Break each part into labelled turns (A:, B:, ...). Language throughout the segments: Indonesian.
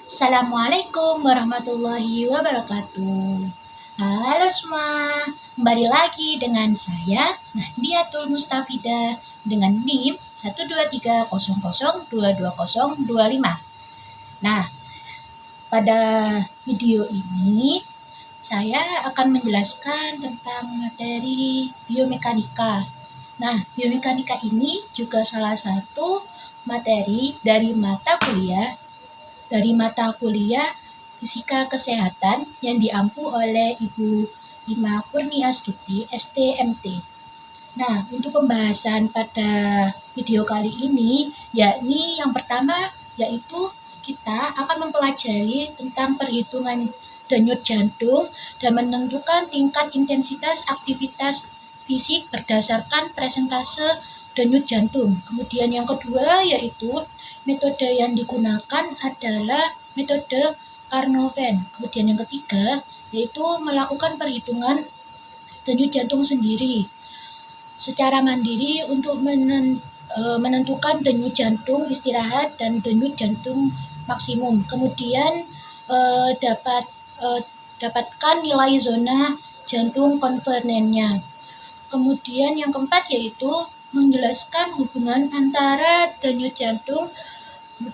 A: Assalamualaikum warahmatullahi wabarakatuh. Halo semua, kembali lagi dengan saya Nahdiatul Mustafidah dengan NIM 12300220025. Nah, pada video ini saya akan menjelaskan tentang materi biomekanika. Nah, biomekanika ini juga salah satu materi dari mata kuliah Fisika Kesehatan yang diampu oleh Ibu Ima Kurniastuti, STMT. Nah, untuk pembahasan pada video kali ini, yakni yang pertama yaitu kita akan mempelajari tentang perhitungan denyut jantung dan menentukan tingkat intensitas aktivitas fisik berdasarkan presentase denyut jantung. Kemudian yang kedua yaitu metode yang digunakan adalah metode Carnot-Venn. Kemudian yang ketiga yaitu melakukan perhitungan denyut jantung sendiri secara mandiri untuk menentukan denyut jantung istirahat dan denyut jantung maksimum. Kemudian dapatkan nilai zona jantung konvenennya. Kemudian yang keempat yaitu menjelaskan hubungan antara denyut jantung,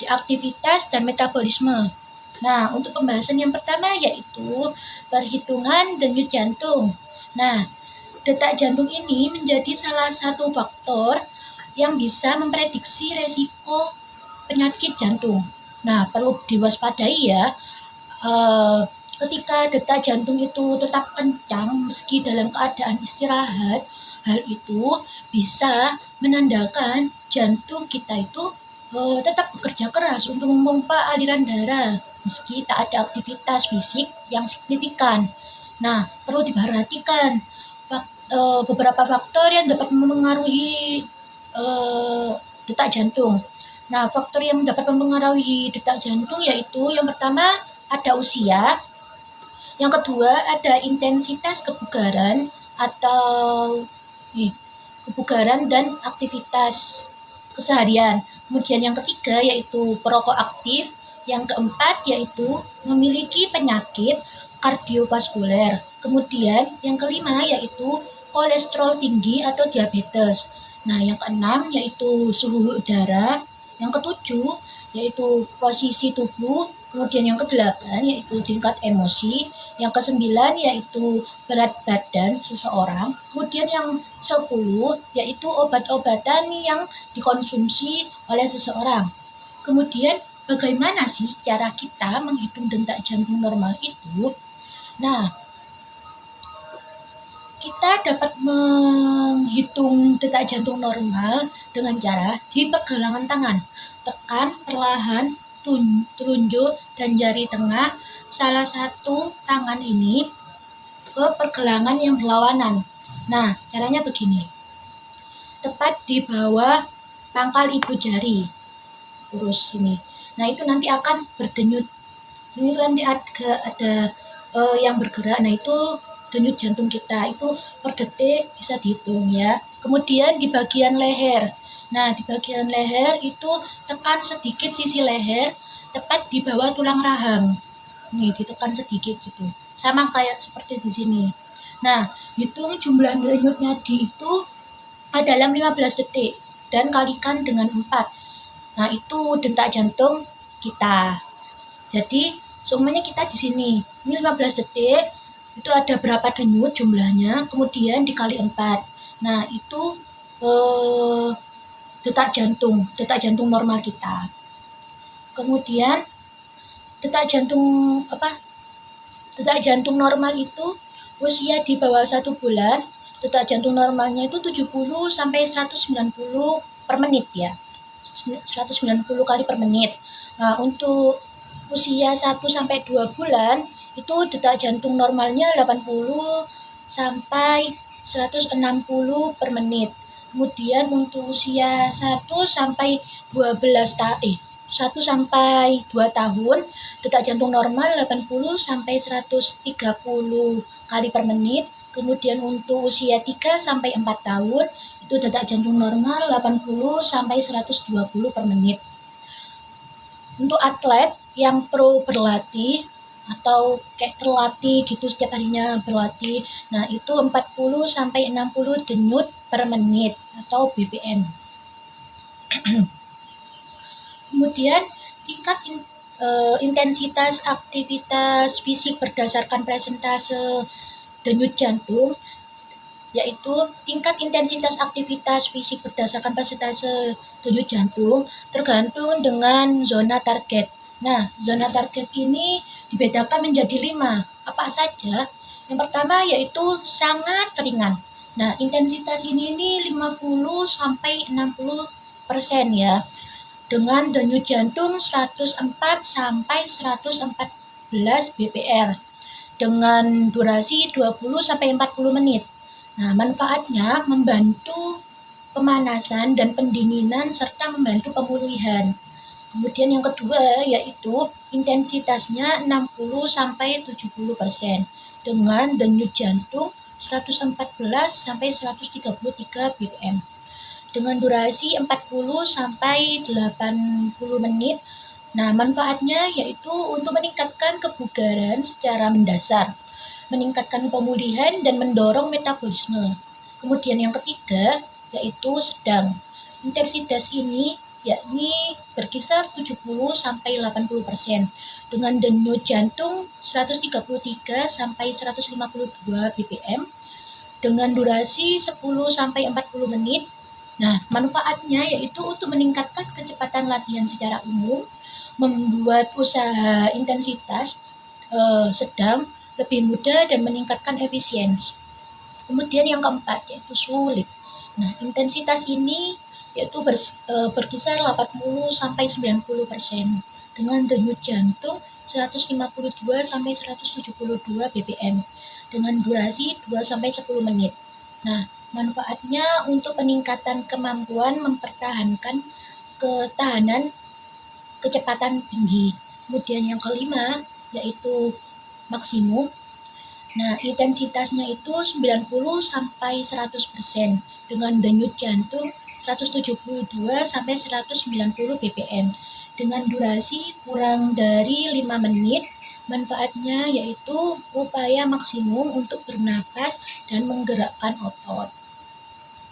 A: aktivitas, dan metabolisme. Nah, untuk pembahasan yang pertama yaitu perhitungan denyut jantung. Nah, detak jantung ini menjadi salah satu faktor yang bisa memprediksi resiko penyakit jantung. Nah, perlu diwaspadai ya, ketika detak jantung itu tetap kencang meski dalam keadaan istirahat, hal itu bisa menandakan jantung kita itu tetap bekerja keras untuk memompa aliran darah meski tak ada aktivitas fisik yang signifikan. Nah, perlu diperhatikan beberapa faktor yang dapat mempengaruhi detak jantung. Nah, faktor yang dapat mempengaruhi detak jantung yaitu yang pertama ada usia, yang kedua ada intensitas kebugaran dan aktivitas keseharian. Kemudian yang ketiga yaitu perokok aktif, yang keempat yaitu memiliki penyakit kardiovaskuler. Kemudian yang kelima yaitu kolesterol tinggi atau diabetes. Nah, yang keenam yaitu suhu udara, yang ketujuh yaitu posisi tubuh, kemudian yang kedelapan yaitu tingkat emosi, yang kesembilan yaitu berat badan seseorang, kemudian yang 10 yaitu obat-obatan yang dikonsumsi oleh seseorang. Kemudian bagaimana sih cara kita menghitung detak jantung normal itu? Nah, kita dapat menghitung detak jantung normal dengan cara di pergelangan tangan. Tekan perlahan telunjuk dan jari tengah salah satu tangan ini ke pergelangan yang berlawanan. Nah, caranya begini. Tepat di bawah pangkal ibu jari. Lurus ini. Nah, itu nanti akan berdenyut. Ini nanti ada yang bergerak. Nah, itu denyut jantung kita itu per detik bisa dihitung ya. Kemudian di bagian leher. Nah, di bagian leher itu tekan sedikit sisi leher tepat di bawah tulang rahang. Nih, ditekan sedikit gitu. Sama kayak seperti di sini. Nah, hitung jumlah denyut nadi itu dalam 15 detik dan kalikan dengan 4. Nah, itu detak jantung kita. Jadi, semuanya kita di sini. Ini 15 detik. Itu ada berapa denyut jumlahnya, kemudian dikali 4. Nah, itu detak jantung normal kita. Kemudian detak jantung normal itu usia di bawah 1 bulan, detak jantung normalnya itu 70 sampai 190 per menit ya. 190 kali per menit. Nah, untuk usia 1 sampai 2 bulan itu detak jantung normalnya 80 sampai 160 per menit. Kemudian untuk usia 1 sampai 2 tahun, detak jantung normal 80 sampai 130 kali per menit. Kemudian untuk usia 3 sampai 4 tahun, itu detak jantung normal 80 sampai 120 per menit. Untuk atlet yang pro berlatih atau kayak terlatih gitu setiap harinya berlatih, nah itu 40 sampai 60 denyut per menit atau BPM. Kemudian tingkat intensitas aktivitas fisik berdasarkan persentase denyut jantung, yaitu tingkat intensitas aktivitas fisik berdasarkan persentase denyut jantung tergantung dengan zona target. Nah, zona target ini dibedakan menjadi 5. Apa saja? Yang pertama yaitu sangat ringan. Nah, intensitas ini 50 sampai 60% ya. Dengan denyut jantung 104 sampai 114 bpr dengan durasi 20 sampai 40 menit. Nah, manfaatnya membantu pemanasan dan pendinginan serta membantu pemulihan. Kemudian yang kedua yaitu intensitasnya 60 sampai 70% dengan denyut jantung 114 sampai 133 bpm dengan durasi 40 sampai 80 menit. Nah, manfaatnya yaitu untuk meningkatkan kebugaran secara mendasar, meningkatkan pemulihan dan mendorong metabolisme. Kemudian yang ketiga yaitu sedang. Intensitas ini yakni berkisar 70 sampai 80% dengan denyut jantung 133 sampai 152 bpm dengan durasi 10 sampai 40 menit. Nah, manfaatnya yaitu untuk meningkatkan kecepatan latihan secara umum, membuat usaha intensitas sedang lebih mudah dan meningkatkan efisiensi. Kemudian yang keempat yaitu sulit. Nah, intensitas ini yaitu berkisar 80 sampai 90% dengan denyut jantung 152 sampai 172 bpm dengan durasi 2 sampai 10 menit. Nah, manfaatnya untuk peningkatan kemampuan mempertahankan ketahanan kecepatan tinggi. Kemudian yang kelima yaitu maksimum. Nah, intensitasnya itu 90 sampai 100% dengan denyut jantung 172 sampai 190 bpm dengan durasi kurang dari 5 menit. Manfaatnya yaitu upaya maksimum untuk bernapas dan menggerakkan otot.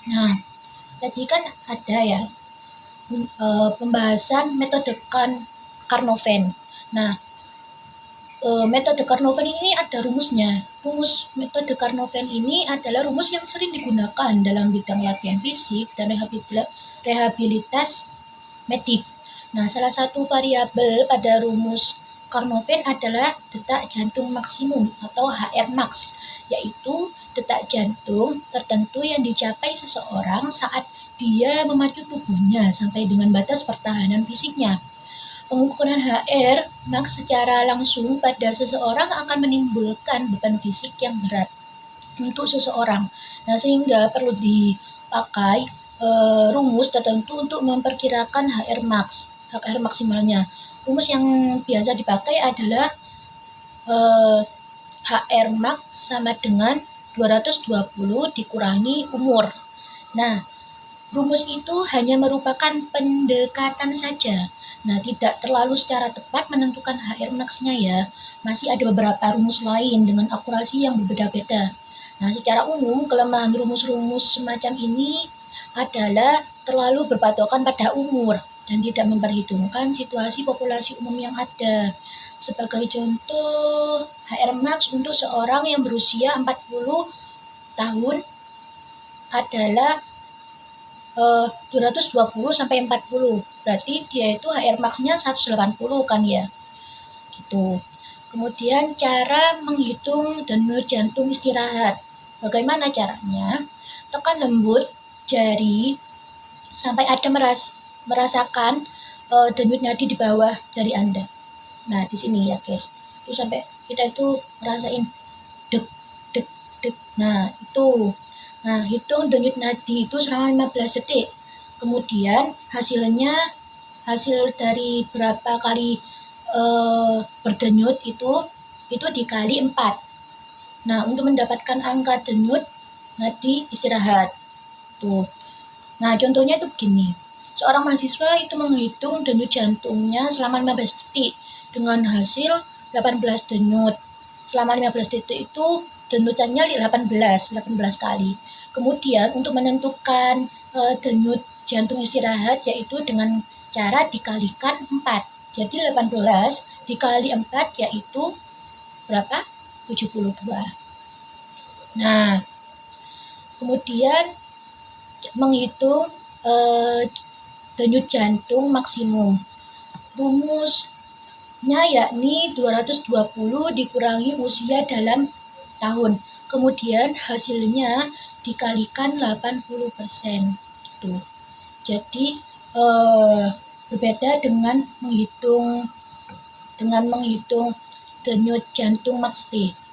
A: Nah, tadi kan ada ya pembahasan metode Carnot-Venn. Nah, metode Carnot-Venn ini ada rumusnya. Rumus metode Carnot-Venn ini adalah rumus yang sering digunakan dalam bidang latihan fisik dan rehabilitas medik. Nah, salah satu variabel pada rumus Carnot-Venn adalah detak jantung maksimum atau HR max, yaitu detak jantung tertentu yang dicapai seseorang saat dia memacu tubuhnya sampai dengan batas pertahanan fisiknya. Pengukuran HR max secara langsung pada seseorang akan menimbulkan beban fisik yang berat untuk seseorang. Nah, sehingga perlu dipakai rumus tertentu untuk memperkirakan HR maksimalnya. Rumus yang biasa dipakai adalah HR max sama dengan 220 dikurangi umur. Nah, rumus itu hanya merupakan pendekatan saja. Nah, tidak terlalu secara tepat menentukan HR max-nya ya. Masih ada beberapa rumus lain dengan akurasi yang berbeda-beda. Nah, secara umum, kelemahan rumus-rumus semacam ini adalah terlalu berpatokan pada umur dan tidak memperhitungkan situasi populasi umum yang ada. Sebagai contoh, HR max untuk seorang yang berusia 40 tahun adalah 220 sampai 40. Berarti dia itu HR max-nya 180 kan ya. Gitu. Kemudian cara menghitung denyut jantung istirahat. Bagaimana caranya? Tekan lembut jari sampai Anda merasakan denyut nadi di bawah jari Anda. Nah, di sini ya, guys. Itu sampai kita itu ngerasain dek dek dek. Nah, itu. Nah, hitung denyut nadi itu selama 15 detik. Kemudian hasil dari berapa kali berdenyut itu dikali 4. Nah, untuk mendapatkan angka denyut nadi istirahat. Tuh. Nah, contohnya itu begini. seorang mahasiswa itu menghitung denyut jantungnya selama 15 detik dengan hasil 18 denyut. Selama 15 detik itu denyutannya 18 kali. Kemudian untuk menentukan denyut jantung istirahat yaitu dengan cara dikalikan 4. Jadi 18 dikali 4 yaitu berapa? 72. Nah, kemudian menghitung denyut jantung maksimum. Rumusnya yakni 220 dikurangi usia dalam tahun. Kemudian hasilnya dikalikan 80%. Gitu. Jadi berbeda dengan menghitung denyut jantung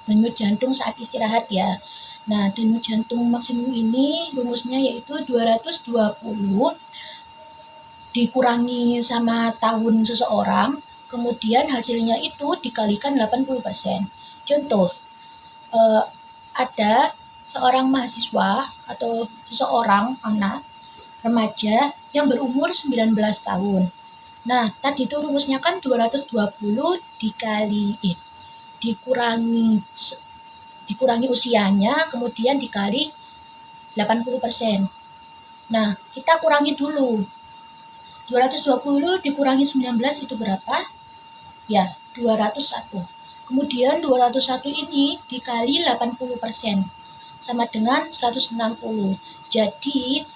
A: denyut jantung saat istirahat ya. Nah, denyut jantung maksimum ini rumusnya yaitu 220 dikurangi sama tahun seseorang, kemudian hasilnya itu dikalikan 80%. Contoh, ada seorang mahasiswa atau seseorang anak remaja yang berumur 19 tahun. Nah, tadi itu rumusnya kan 220 dikurangi usianya, kemudian dikali 80%. Nah, kita kurangi dulu. 220 dikurangi 19 itu berapa? Ya, 201. Kemudian 201 ini dikali 80%, sama dengan 160. Jadi,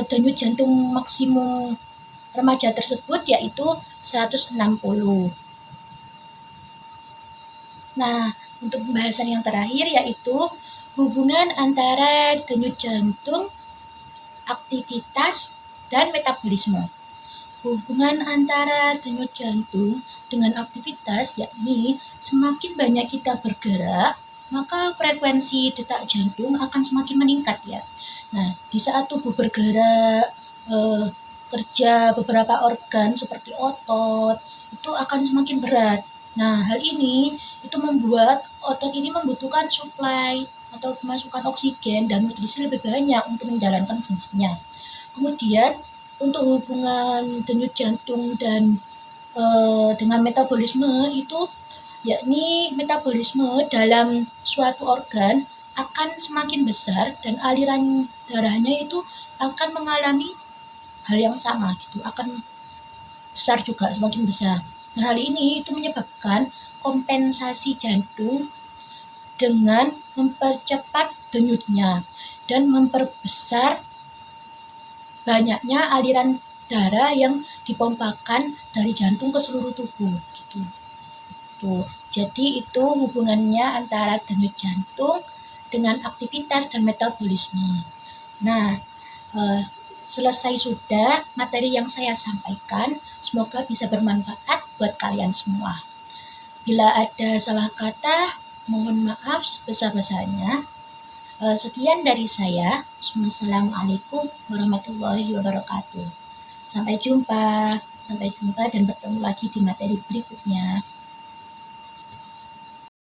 A: denyut jantung maksimum remaja tersebut yaitu 160. Nah, untuk pembahasan yang terakhir yaitu hubungan antara denyut jantung, aktivitas, dan metabolisme. Hubungan antara denyut jantung dengan aktivitas yakni semakin banyak kita bergerak, maka frekuensi detak jantung akan semakin meningkat ya. Nah, di saat tubuh bergerak, kerja beberapa organ seperti otot, itu akan semakin berat. Nah, hal ini itu membuat otot ini membutuhkan suplai atau pemasukan oksigen dan nutrisi lebih banyak untuk menjalankan fungsinya. Kemudian, untuk hubungan denyut jantung dan dengan metabolisme itu yakni metabolisme dalam suatu organ akan semakin besar dan aliran darahnya itu akan mengalami hal yang sama gitu, akan besar juga, semakin besar. Nah, hal ini itu menyebabkan kompensasi jantung dengan mempercepat denyutnya dan memperbesar banyaknya aliran darah yang dipompakan dari jantung ke seluruh tubuh gitu. Tuh. Jadi itu hubungannya antara denyut jantung dengan aktivitas dan metabolisme. Nah, selesai sudah materi yang saya sampaikan. Semoga bisa bermanfaat buat kalian semua. Bila ada salah kata, mohon maaf sebesar-besarnya. Sekian dari saya. Wassalamualaikum warahmatullahi wabarakatuh. Sampai jumpa dan bertemu lagi di materi berikutnya.